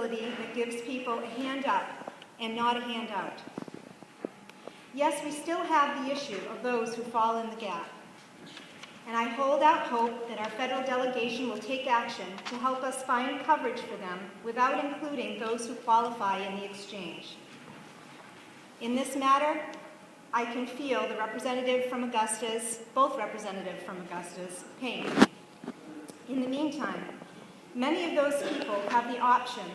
affordability that gives people a hand up and not a handout. Yes, we still have the issue of those who fall in the gap. And I hold out hope that our federal delegation will take action to help us find coverage for them without including those who qualify in the exchange. In this matter, I can feel the representative from Augusta's, both representatives from Augusta's, pain. In the meantime, many of those people have the options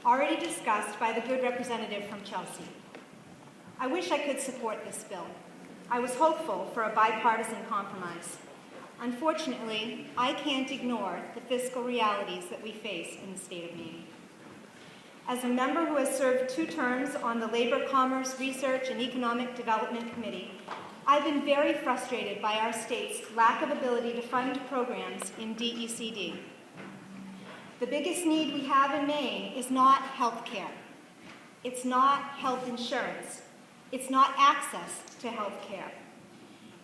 already discussed by the good representative from Chelsea. I wish I could support this bill. I was hopeful for a bipartisan compromise. Unfortunately, I can't ignore the fiscal realities that we face in the state of Maine. As a member who has served 2 terms on the Labor, Commerce, Research, and Economic Development Committee, I've been very frustrated by our state's lack of ability to fund programs in DECD. The biggest need we have in Maine is not health care. It's not health insurance. It's not access to health care.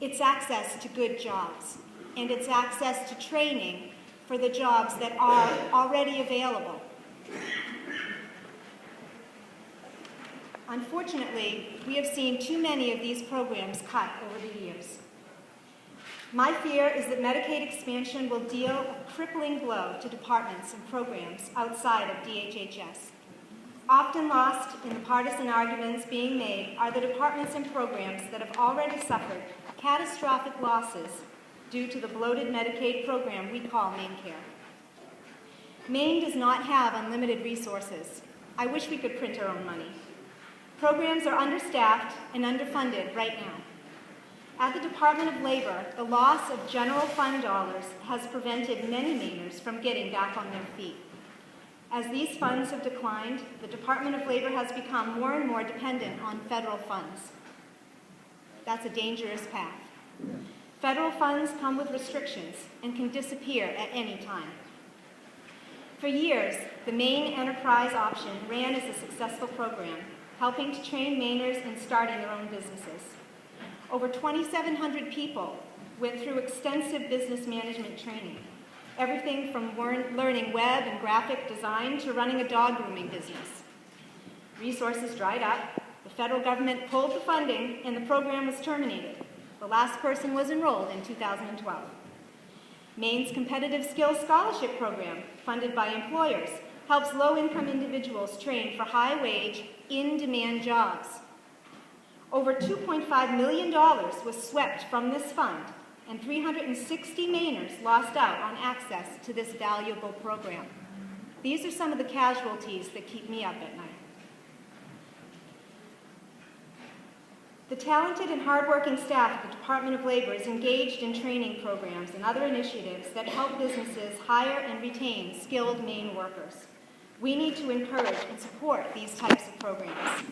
It's access to good jobs, and it's access to training for the jobs that are already available. Unfortunately, we have seen too many of these programs cut over the years. My fear is that Medicaid expansion will deal a crippling blow to departments and programs outside of DHHS. Often lost in the partisan arguments being made are the departments and programs that have already suffered catastrophic losses due to the bloated Medicaid program we call MaineCare. Maine does not have unlimited resources. I wish we could print our own money. Programs are understaffed and underfunded right now. At the Department of Labor, the loss of general fund dollars has prevented many Mainers from getting back on their feet. As these funds have declined, the Department of Labor has become more and more dependent on federal funds. That's a dangerous path. Federal funds come with restrictions and can disappear at any time. For years, the Maine Enterprise Option ran as a successful program, helping to train Mainers in starting their own businesses. Over 2,700 people went through extensive business management training, everything from learning web and graphic design to running a dog grooming business. Resources dried up, the federal government pulled the funding, and the program was terminated. The last person was enrolled in 2012. Maine's Competitive Skills Scholarship Program, funded by employers, helps low-income individuals train for high-wage, in-demand jobs. Over $2.5 million was swept from this fund, and 360 Mainers lost out on access to this valuable program. These are some of the casualties that keep me up at night. The talented and hardworking staff at the Department of Labor is engaged in training programs and other initiatives that help businesses hire and retain skilled Maine workers. We need to encourage and support these types of programs.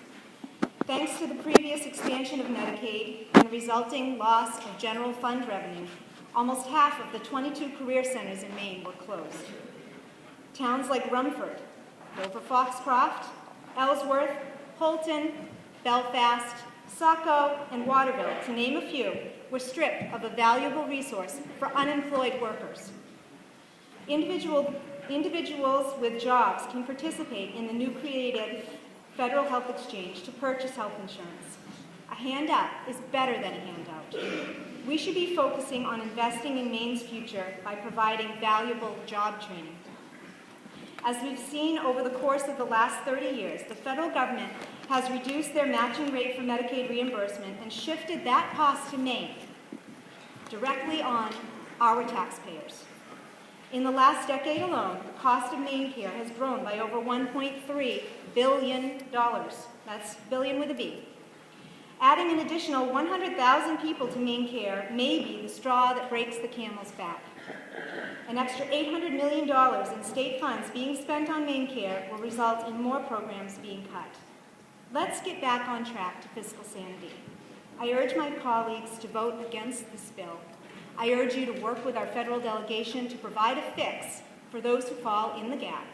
Thanks to the previous expansion of Medicaid and the resulting loss of general fund revenue, almost half of the 22 career centers in Maine were closed. Towns like Rumford, Dover Foxcroft, Ellsworth, Holton, Belfast, Saco, and Waterville, to name a few, were stripped of a valuable resource for unemployed workers. Individuals with jobs can participate in the new created federal health exchange to purchase health insurance. A handout is better than a handout. We should be focusing on investing in Maine's future by providing valuable job training. As we've seen over the course of the last 30 years, the federal government has reduced their matching rate for Medicaid reimbursement and shifted that cost to Maine, directly on our taxpayers. In the last decade alone, the cost of MaineCare has grown by over $1.3 billion. That's billion with a B. Adding an additional 100,000 people to MaineCare may be the straw that breaks the camel's back. An extra $800 million in state funds being spent on MaineCare will result in more programs being cut. Let's get back on track to fiscal sanity. I urge my colleagues to vote against this bill. I urge you to work with our federal delegation to provide a fix for those who fall in the gap,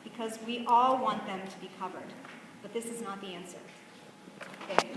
because we all want them to be covered. But this is not the answer. Thank you.